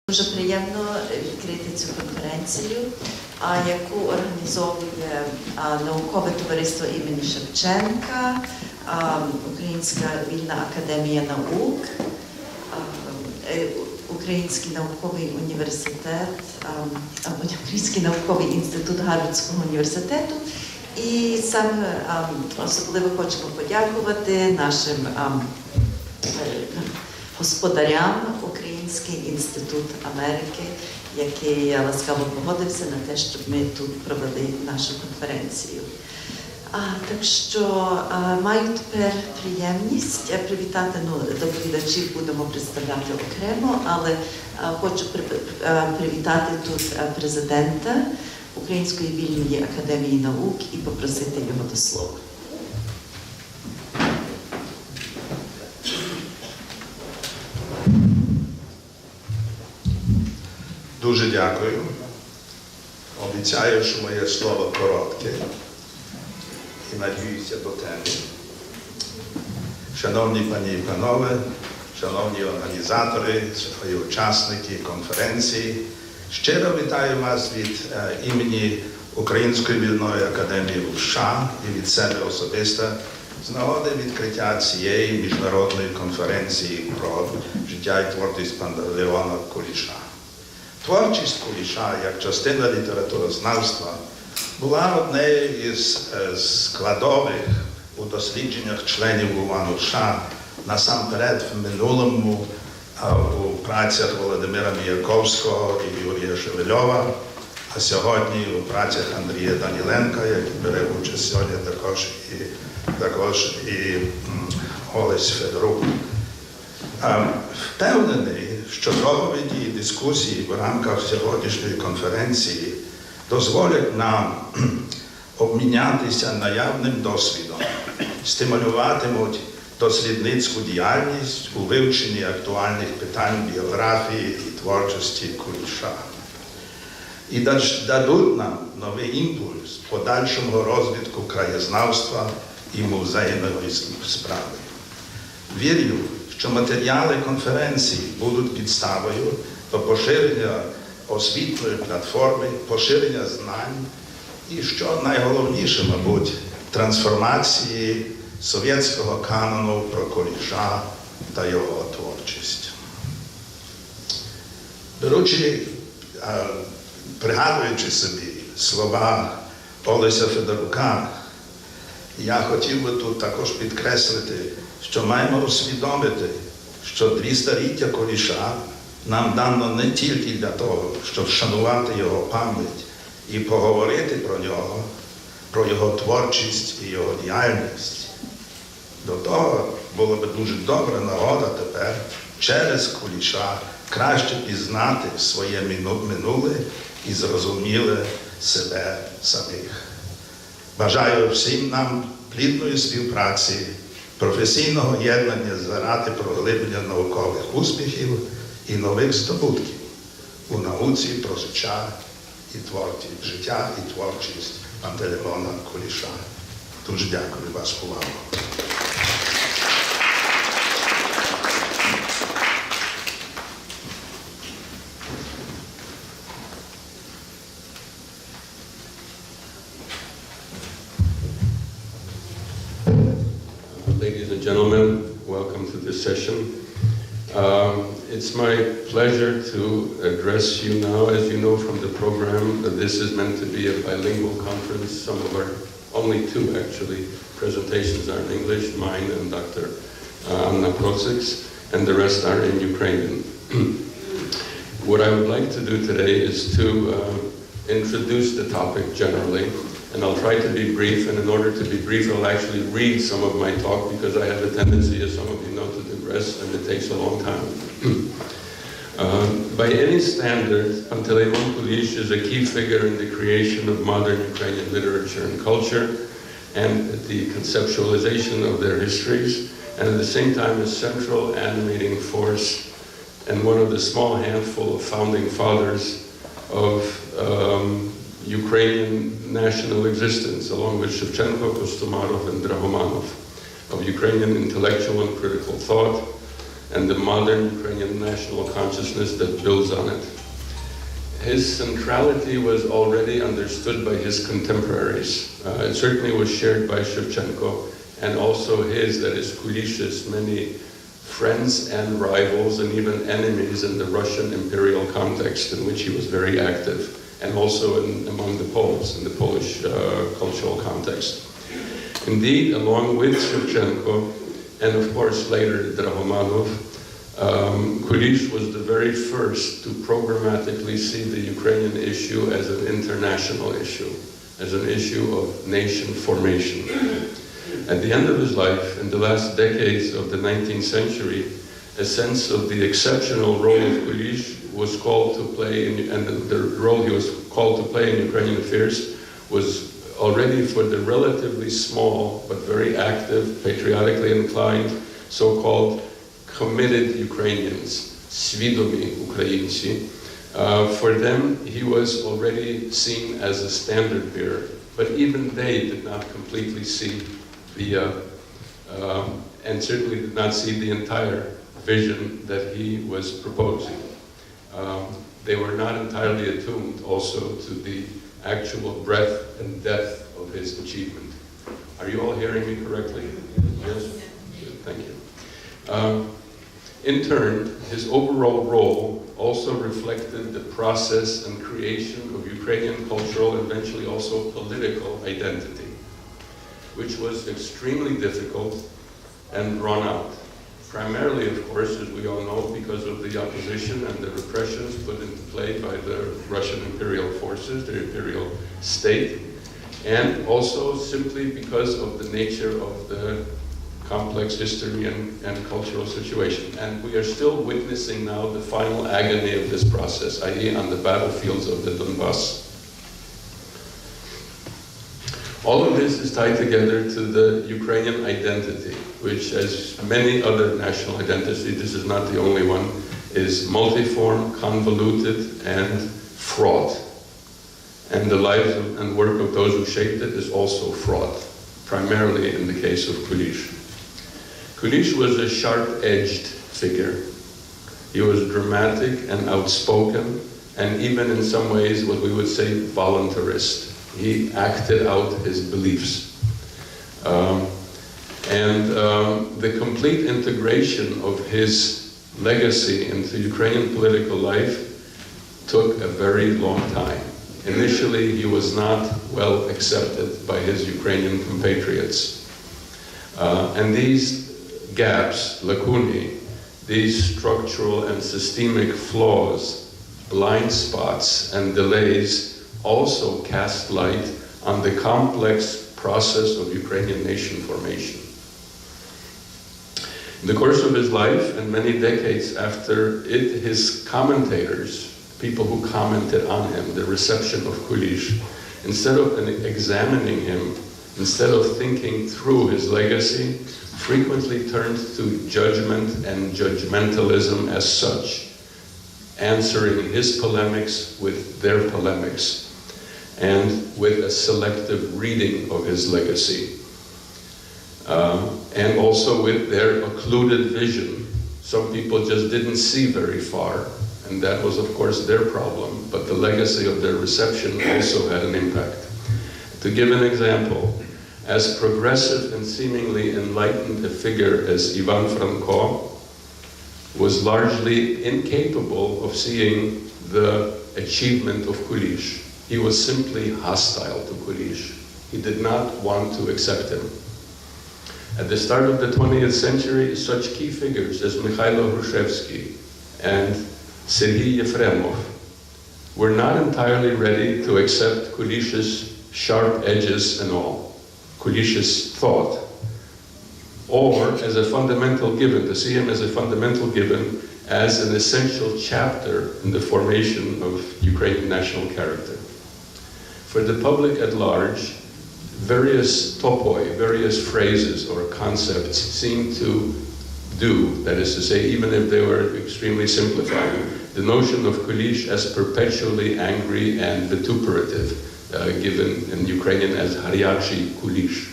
Дуже приємно відкрити цю конференцію, яку організовує Наукове товариство імені Шевченка, Українська, Вільна Академія Наук, Український Науковий Університет, Український Науковий Інститут Гарвардського університету. І саме особливо хочемо подякувати нашим господарям Український Інститут Америки, який ласкаво погодився на те, щоб ми тут провели нашу конференцію. Так що маю тепер приємність привітати, доповідачів будемо представляти окремо, але хочу привітати тут президента Української Вільної Академії Наук і попросити його до слова. Дуже дякую. Обіцяю, що моє слово коротке і надіюся до теми. Шановні пані і панове, шановні організатори і учасники конференції, щиро вітаю вас від імені Української Вільної Академії в США і від себе особисто з нагоди відкриття цієї Міжнародної конференції про життя і творчість Пантелеймона Куліша. Творчість Куліша, як частина літературознавства, була однією із складових у дослідженнях членів УВАНу США, насамперед в минулому у працях Володимира Міяковського і Юрія Шевельова, а сьогодні у працях Андрія Даниленка, який бере участь сьогодні також і Олесь Федорук. Впевнений, що доповіді і дискусії в рамках сьогоднішньої конференції дозволять нам обмінятися наявним досвідом, стимулюватимуть дослідницьку діяльність у вивченні актуальних питань біографії і творчості Куліша. І дадуть нам новий імпульс подальшого розвитку краєзнавства і музейної справи. Вірю, що матеріали конференції будуть підставою до поширення освітньої платформи, поширення знань і, що найголовніше, мабуть, трансформації совєтського канону про Куліша та його творчість. Пригадуючи собі слова Олеся Федорука, я хотів би тут також підкреслити, що маємо усвідомити, що 200-ліття Куліша нам дано не тільки для того, щоб вшанувати його пам'ять і поговорити про нього, про його творчість і його діяльність. До того було б дуже добра нагода тепер через Куліша краще пізнати своє минуле і зрозуміли себе самих. Бажаю всім нам плідної співпраці, професійного єднання заради проглиблення наукових успіхів і нових здобутків у науці про життя і творчість Пантелеймона Куліша. Дуже дякую вас за увагу. Ladies and gentlemen, welcome to this session. It's my pleasure to address you now. As you know from the program, this is meant to be a bilingual conference. Some of our, only two actually, presentations are in English, mine and Dr. Anna Procik's, and the rest are in Ukrainian. What I would like to do today is to introduce the topic generally, and I'll try to be brief, and in order to be brief, I'll actually read some of my talk because I have a tendency, as some of you know, to digress, and it takes a long time. By any standard, Panteleymon Kуліш is a key figure in the creation of modern Ukrainian literature and culture, and the conceptualization of their histories, and at the same time a central animating force and one of the small handful of founding fathers of Ukrainian national existence, along with Shevchenka, Kostomarov, and Drahomanov, of Ukrainian intellectual and critical thought, and the modern Ukrainian national consciousness that builds on it. His centrality was already understood by his contemporaries. It certainly was shared by Shevchenka, and also his, that is Kulish's, many friends and rivals and even enemies in the Russian imperial context in which he was very active, and also among the Poles, in the Polish cultural context. Indeed, along with Shevchenka, and of course later Drahomanov, Kуліш was the very first to programmatically see the Ukrainian issue as an international issue, as an issue of nation formation. At the end of his life, in the last decades of the 19th century, a sense of the exceptional role of Kуліш was called to play, and the role he was called to play in Ukrainian affairs was already for the relatively small but very active, patriotically inclined, so-called committed Ukrainians, свідомі українці. For them, he was already seen as a standard bearer, but even they did not completely see and certainly did not see the entire vision that he was proposing. They were not entirely attuned also to the actual breadth and depth of his achievement. Are you all hearing me correctly? Yes? Good, thank you. In turn, his overall role also reflected the process and creation of Ukrainian cultural and eventually also political identity, which was extremely difficult and drawn out. Primarily, of course, as we all know, because of the opposition and the repressions put into play by the Russian imperial forces, the imperial state, and also simply because of the nature of the complex history and cultural situation. And we are still witnessing now the final agony of this process, i.e. on the battlefields of the Donbass. All of this is tied together to the Ukrainian identity, which, as many other national identities, this is not the only one, is multiform, convoluted, and fraught. And the lives and work of those who shaped it is also fraught, primarily in the case of Kуліш. Kуліш was a sharp-edged figure. He was dramatic and outspoken, and even in some ways what we would say voluntarist. He acted out his beliefs. The complete integration of his legacy into Ukrainian political life took a very long time. Initially, he was not well accepted by his Ukrainian compatriots. And these gaps, lacunae, these structural and systemic flaws, blind spots, and delays also cast light on the complex process of Ukrainian nation formation. In the course of his life, and many decades after it, his commentators, people who commented on him, the reception of Kуліш, instead of examining him, instead of thinking through his legacy, frequently turned to judgment and judgmentalism as such, answering his polemics with their polemics, and with a selective reading of his legacy. And also with their occluded vision. Some people just didn't see very far, and that was of course their problem, but the legacy of their reception also had an impact. To give an example, as progressive and seemingly enlightened a figure as Ivan Franko was largely incapable of seeing the achievement of Kуліш. He was simply hostile to Kуліш. He did not want to accept him. At the start of the 20th century, such key figures as Mikhailo Hrushevsky and Serhiy Yefremov were not entirely ready to accept Kуліш's sharp edges and all, Kуліш's thought, or as a fundamental given, to see him as a fundamental given, as an essential chapter in the formation of Ukrainian national character. For the public at large, various topoi, various phrases or concepts seem to do, that is to say, even if they were extremely simplified, the notion of Kуліш as perpetually angry and vituperative, given in Ukrainian as Haryachi Kуліш.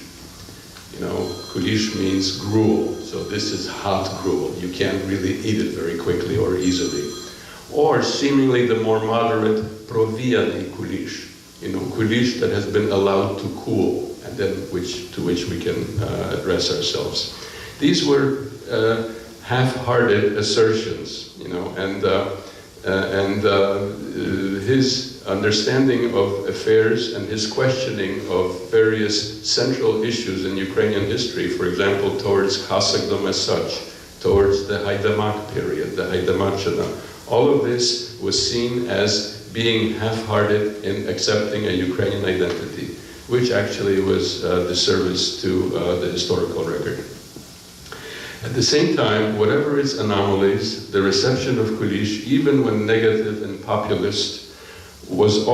You know, Kуліш means gruel, so this is hot gruel. You can't really eat it very quickly or easily. Or seemingly the more moderate proviany Kуліш, Kуліш that has been allowed to cool, and then to which we can address ourselves. These were half-hearted assertions, and his understanding of affairs and his questioning of various central issues in Ukrainian history, for example, towards Kazakhdom as such, towards the Haydamak period, the Haydamachina, all of this was seen as being half-hearted in accepting a Ukrainian identity, which actually was disservice to the historical record. At the same time, whatever its anomalies, the reception of Kуліш, even when negative and populist, was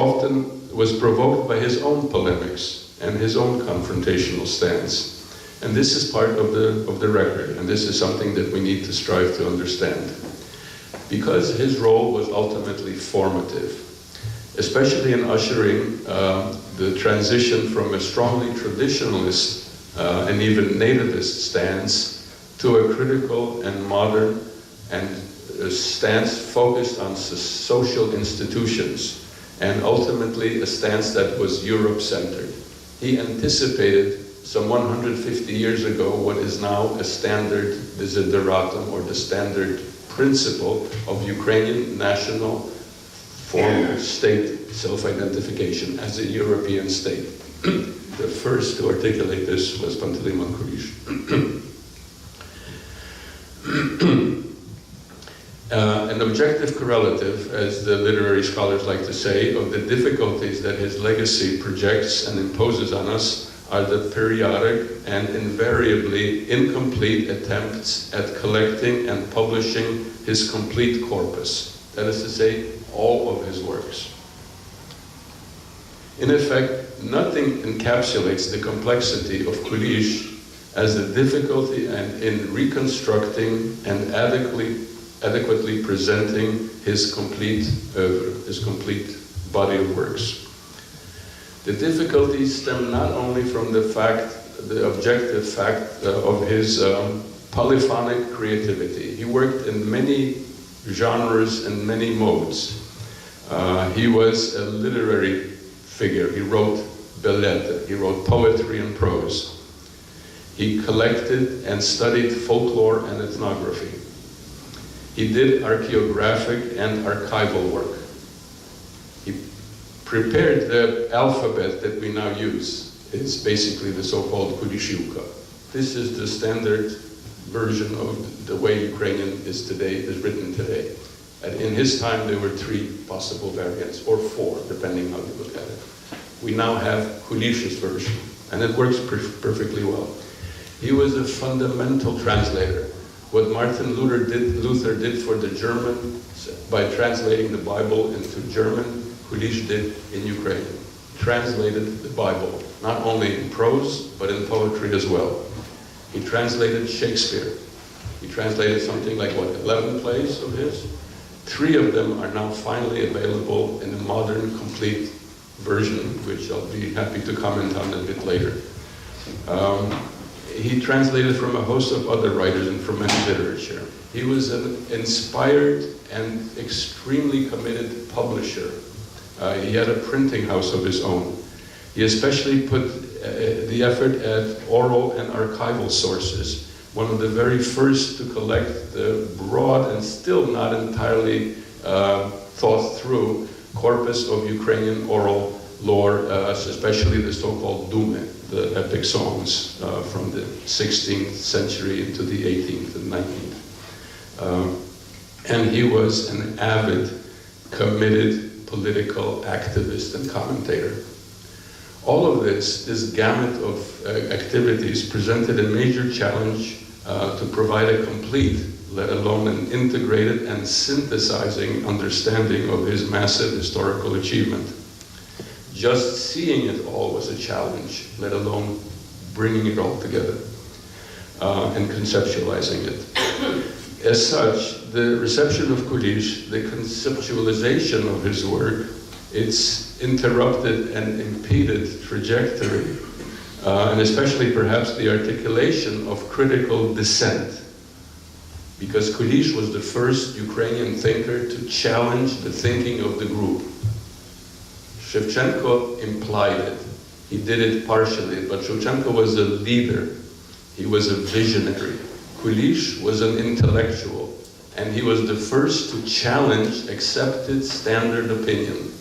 provoked by his own polemics and his own confrontational stance. And this is part of the record, and this is something that we need to strive to understand. Because his role was ultimately formative, especially in ushering the transition from a strongly traditionalist and even nativist stance to a critical and modern and a stance focused on social institutions, and ultimately a stance that was Europe-centered. He anticipated some 150 years ago what is now a standard desideratum, or the standard principle of Ukrainian national formal state self-identification as a European state. The first to articulate this was Panteleymon Kуліш. An objective correlative, as the literary scholars like to say, of the difficulties that his legacy projects and imposes on us are the periodic and invariably incomplete attempts at collecting and publishing his complete corpus, that is to say, all of his works. In effect, nothing encapsulates the complexity of Kуліш as the difficulty in reconstructing and adequately presenting his complete oeuvre, his complete body of works. The difficulties stem not only from the objective fact of his polyphonic creativity. He worked in many genres and many modes. He was a literary figure. He wrote bellette, he wrote poetry and prose. He collected and studied folklore and ethnography. He did archaeographic and archival work. He prepared the alphabet that we now use. It's basically the so-called Kulishivka. This is the standard version of the way Ukrainian is written today. And in his time, there were 3 possible variants, or 4, depending how you look at it. We now have Kulish's version, and it works perfectly well. He was a fundamental translator. What Martin Luther did for the German by translating the Bible into German, Kуліш did in Ukrainian. Translated the Bible, not only in prose, but in poetry as well. He translated Shakespeare. He translated something like, 11 plays of his? 3 of them are now finally available in a modern, complete version, which I'll be happy to comment on a bit later. He translated from a host of other writers and from many literature. He was an inspired and extremely committed publisher. He had a printing house of his own. He especially put the effort at oral and archival sources, one of the very first to collect the broad and still not entirely thought through corpus of Ukrainian oral lore, especially the so-called Dume, the epic songs from the 16th century into the 18th and 19th. And he was an avid, committed political activist and commentator. All of this gamut of activities presented a major challenge to provide a complete, let alone an integrated and synthesizing understanding of his massive historical achievement. Just seeing it all was a challenge, let alone bringing it all together and conceptualizing it. As such, the reception of Kуліш, the conceptualization of his work, its interrupted and impeded trajectory and especially perhaps the articulation of critical dissent. Because Kуліш was the first Ukrainian thinker to challenge the thinking of the group. Shevchenko implied it. He did it partially, but Shevchenko was a leader. He was a visionary. Kуліш was an intellectual, and he was the first to challenge accepted standard opinion,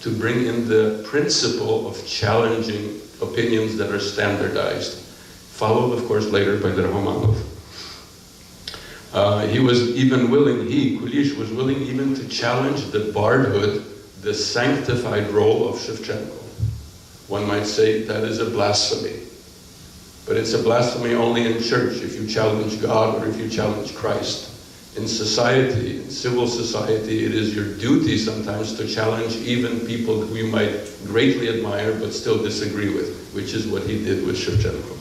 to bring in the principle of challenging opinions that are standardized, followed, of course, later by the Romanov. He was even willing, Kуліш, was willing even to challenge the bardhood, the sanctified role of Shevchenko. One might say that is a blasphemy. But it's a blasphemy only in church, if you challenge God or if you challenge Christ. In society, in civil society, it is your duty sometimes to challenge even people who you might greatly admire but still disagree with, which is what he did with Shevchenko.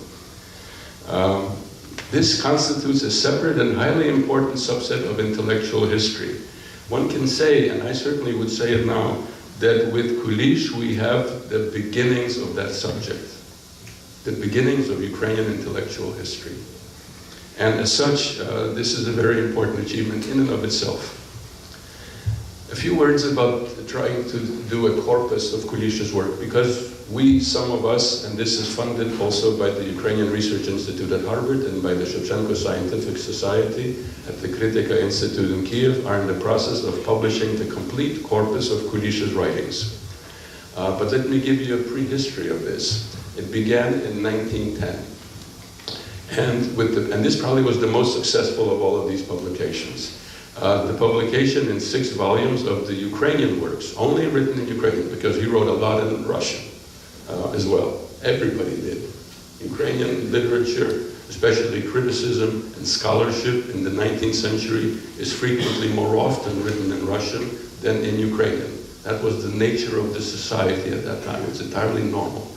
This constitutes a separate and highly important subset of intellectual history. One can say, and I certainly would say it now, that with Kуліш we have the beginnings of that subject, the beginnings of Ukrainian intellectual history. And as such, this is a very important achievement in and of itself. A few words about trying to do a corpus of Kуліш's work, because we, some of us, and this is funded also by the Ukrainian Research Institute at Harvard and by the Shevchenko Scientific Society at the Відкриття Institute in Kiev, are in the process of publishing the complete corpus of Kуліш's writings. But let me give you a prehistory of this. It began in 1910. And this probably was the most successful of all of these publications. The publication in 6 volumes of the Ukrainian works, only written in Ukrainian, because he wrote a lot in Russian as well. Everybody did. Ukrainian literature, especially criticism and scholarship in the 19th century, is frequently more often written in Russian than in Ukrainian. That was the nature of the society at that time. It's entirely normal.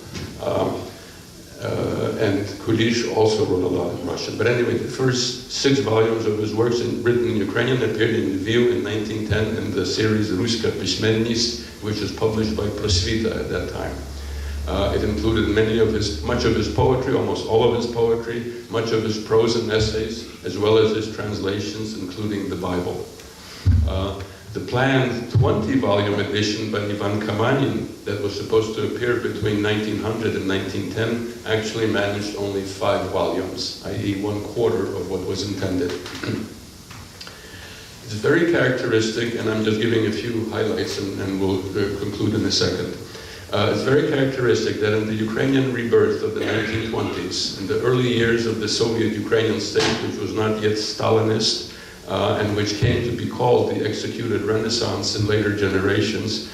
And Kуліш also wrote a lot in Russian. But anyway, the first 6 volumes of his works written in Ukrainian appeared in Lviv in 1910 in the series Ruська письменність, which was published by Prosvita at that time. It included much of his poetry, almost all of his poetry, much of his prose and essays, as well as his translations, including the Bible. The planned 20-volume edition by Ivan Kamanin that was supposed to appear between 1900 and 1910 actually managed only 5 volumes, i.e. 1/4 of what was intended. It's very characteristic, and I'm just giving a few highlights and we'll conclude in a second. It's very characteristic that in the Ukrainian rebirth of the 1920s, in the early years of the Soviet Ukrainian state, which was not yet Stalinist, and which came to be called the executed Renaissance in later generations,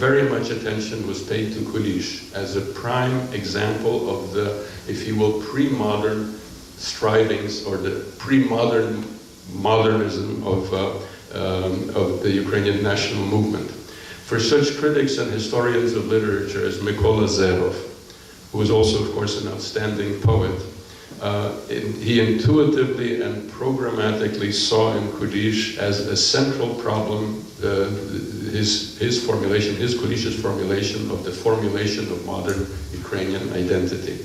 very much attention was paid to Kуліш as a prime example of the, if you will, pre-modern strivings or the pre-modern modernism of the Ukrainian national movement. For such critics and historians of literature as Mykola Zerov, who was also, of course, an outstanding poet, he intuitively and programmatically saw in Kуліш as a central problem Kуліш's formulation of the formulation of modern Ukrainian identity,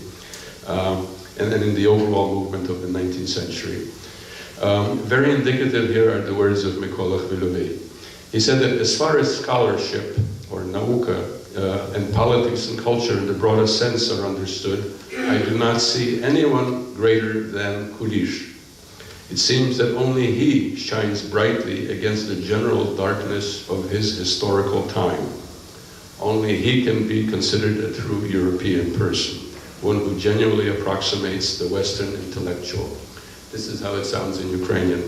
and then in the overall movement of the 19th century. Very indicative here are the words of Mykola Хвильовий. He said that as far as scholarship, or Nauka, and politics and culture in the broadest sense are understood, I do not see anyone greater than Kуліш. It seems that only he shines brightly against the general darkness of his historical time. Only he can be considered a true European person, one who genuinely approximates the Western intellectual. This is how it sounds in Ukrainian.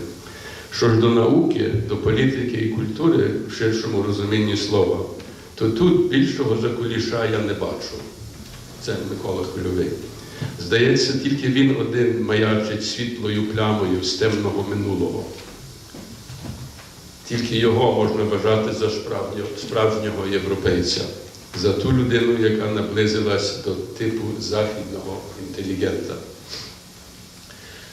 Що ж до науки, до політики і культури в ширшому розумінні слова, то тут більшого за Куліша я не бачу. Це Микола Хвильовий. Здається, тільки він один маячить світлою плямою з темного минулого. Тільки його можна вважати за справжнього європейця, за ту людину, яка наблизилась до типу західного інтелігента.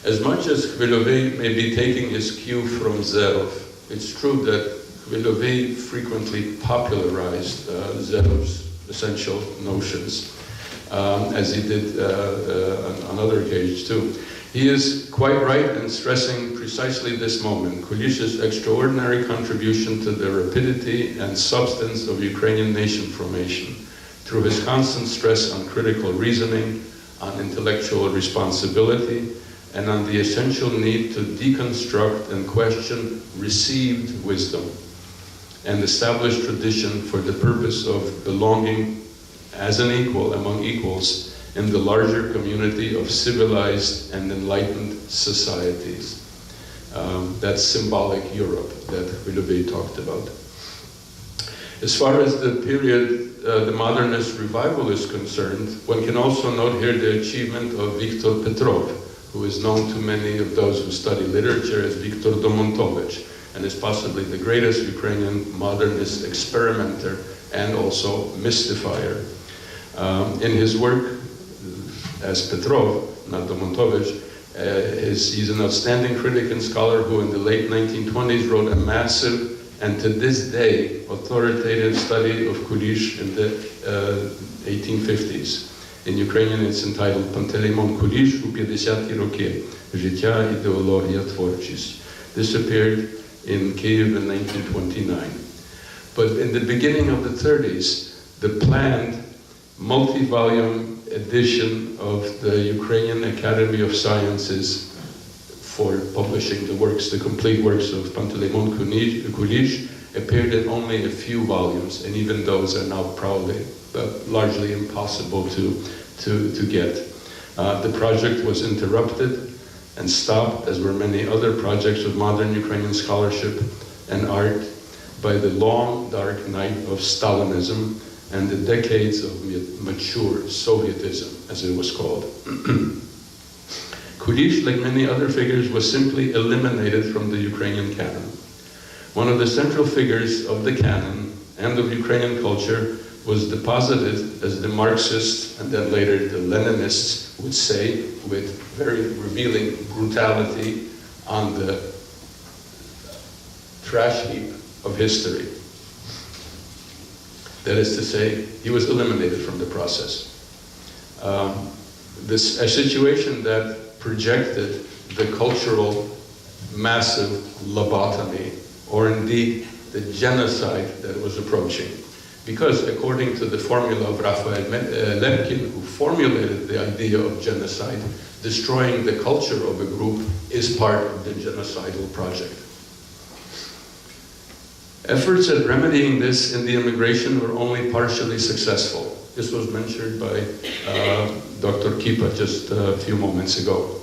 As much as Хвильовий may be taking his cue from Zerov, it's true that Хвильовий frequently popularized Zerov's essential notions. as he did on other occasions too. He is quite right in stressing precisely this moment, Kulish's extraordinary contribution to the rapidity and substance of Ukrainian nation formation, through his constant stress on critical reasoning, on intellectual responsibility, and on the essential need to deconstruct and question received wisdom and establish tradition for the purpose of belonging as an equal among equals in the larger community of civilized and enlightened societies. That symbolic Europe that Willoughby talked about. As far as the period, the modernist revival is concerned, one can also note here the achievement of Viktor Petrov, who is known to many of those who study literature as Viktor Domontovich, and is possibly the greatest Ukrainian modernist experimenter and also mystifier. In his work as Petrov, not Domontovich, he's an outstanding critic and scholar who in the late 1920s wrote a massive and to this day authoritative study of Kуліш in the 1850s. In Ukrainian it's entitled Пантелеймон Куліш у 50-ті роки. Життя, ідеологія, творчість. This appeared in Kyiv in 1929. But in the beginning of the 30s, the planned multi-volume edition of the Ukrainian Academy of Sciences for publishing the works, the complete works of Panteleimon Kуліш, appeared in only a few volumes, and even those are now probably largely impossible to get. The project was interrupted and stopped, as were many other projects of modern Ukrainian scholarship and art, by the long, dark night of Stalinism and the decades of mature Sovietism, as it was called. Kуліш, like many other figures, was simply eliminated from the Ukrainian canon. One of the central figures of the canon and of Ukrainian culture was deposited, as the Marxists and then later the Leninists would say, with very revealing brutality, on the trash heap of history. That is to say, he was eliminated from the process. A situation that projected the cultural massive lobotomy, or indeed the genocide that was approaching. Because according to the formula of Raphael Lemkin, who formulated the idea of genocide, destroying the culture of a group is part of the genocidal project. Efforts at remedying this in the immigration were only partially successful. This was mentioned by Dr. Kipa just a few moments ago.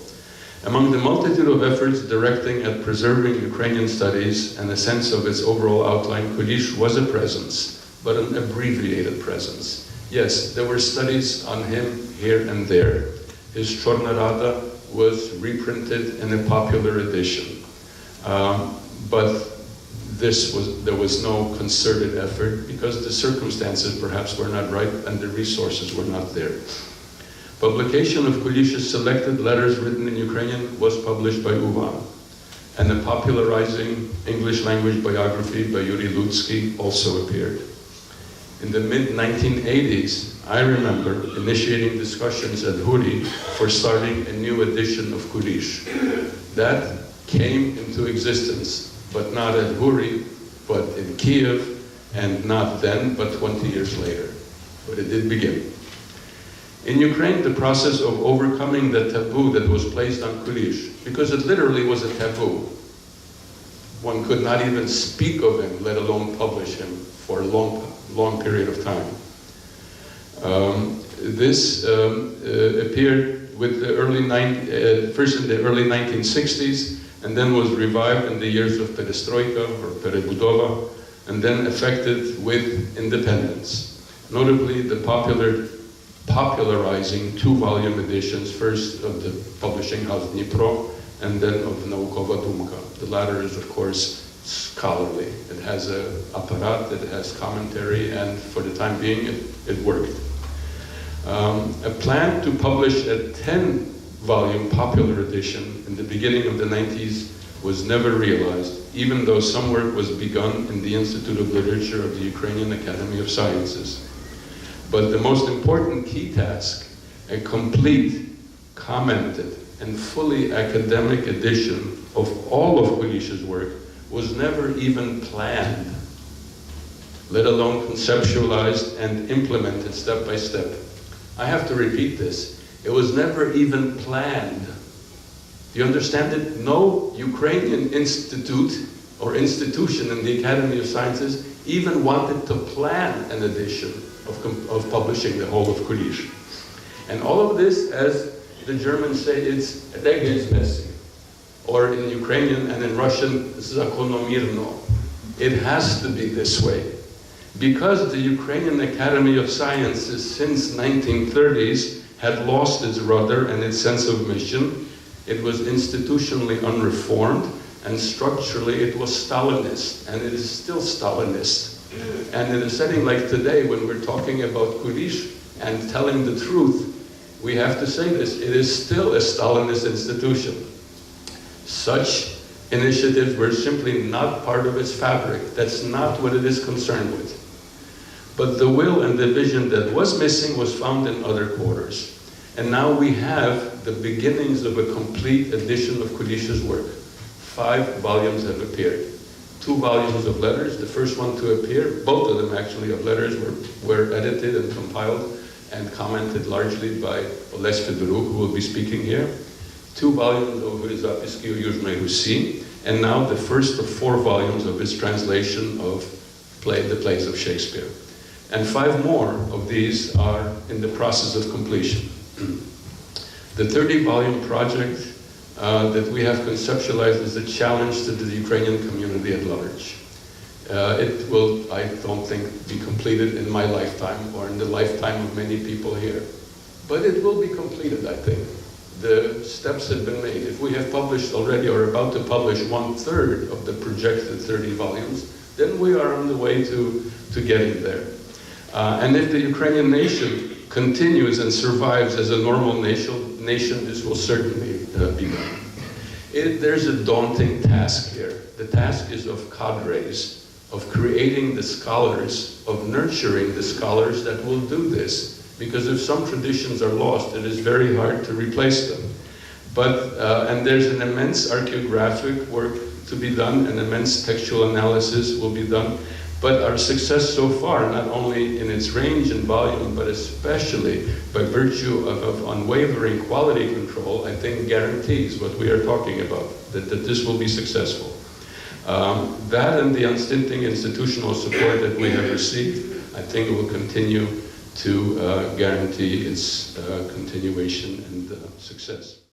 Among the multitude of efforts directing at preserving Ukrainian studies and a sense of its overall outline, Kуліш was a presence, but an abbreviated presence. Yes, there were studies on him here and there. His Chorna Rada was reprinted in a popular edition, but there was no concerted effort because the circumstances perhaps were not right and the resources were not there. Publication of Kulish's selected letters written in Ukrainian was published by Uvan, and a popularizing English language biography by Yuri Ludsky also appeared. In the mid-1980s, I remember initiating discussions at Huri for starting a new edition of Kуліш. That came into existence, but not at Huri, but in Kyiv, and not then, but 20 years later. But it did begin. In Ukraine, the process of overcoming the taboo that was placed on Kуліш, because it literally was a taboo. One could not even speak of him, let alone publish him, for a long period of time. This appeared with the first in the early 1960s, and then was revived in the years of Perestroika or Perebudova, and then affected with independence. Notably, the popularizing two-volume editions, first of the publishing house Dnipro, and then of Naukova Dumka. The latter is, of course, scholarly. It has an apparat, it has commentary, and for the time being, it worked. A plan to publish a 10-volume popular edition in the beginning of the 90s was never realized, even though some work was begun in the Institute of Literature of the Ukrainian Academy of Sciences. But the most important key task, a complete, commented, and fully academic edition of all of Kulish's work, was never even planned, let alone conceptualized and implemented step by step. I have to repeat this. It was never even planned. Do you understand it? No Ukrainian institute or institution in the Academy of Sciences even wanted to plan an edition of publishing the whole of Kulish. And all of this, as the Germans say, it's regelmäßig. Or in Ukrainian and in Russian, zakonomirno. It has to be this way. Because the Ukrainian Academy of Sciences since 1930s had lost its rudder and its sense of mission, it was institutionally unreformed, and structurally it was Stalinist, and it is still Stalinist. And in a setting like today, when we're talking about Kulish and telling the truth, we have to say this, it is still a Stalinist institution. Such initiatives were simply not part of its fabric. That's not what it is concerned with. But the will and the vision that was missing was found in other quarters. And now we have the beginnings of a complete edition of Kulish's work. 5 volumes have appeared. 2 volumes of letters, the first one to appear, both of them actually of letters were edited and compiled and commented largely by Олесь Федорук, who will be speaking here. 2 volumes of his Zapiski o Južnoj Rusi, and now the first of 4 volumes of his translation of the plays of Shakespeare. And 5 more of these are in the process of completion. The 30-volume project that we have conceptualized is a challenge to the Ukrainian community at large. It will, I don't think, be completed in my lifetime or in the lifetime of many people here. But it will be completed, I think. The steps have been made. If we have published already or about to publish 1/3 of the projected 30 volumes, then we are on the way to getting there. And if the Ukrainian nation continues and survives as a normal nation, this will certainly be done. There's a daunting task here. The task is of cadres, of creating the scholars, of nurturing the scholars that will do this. Because if some traditions are lost, it is very hard to replace them. But, and there's an immense archaeographic work to be done, an immense textual analysis will be done. But our success so far, not only in its range and volume, but especially by virtue of unwavering quality control, I think guarantees what we are talking about, that this will be successful. That and the unstinting institutional support that we have received, I think will continue to guarantee its continuation and success.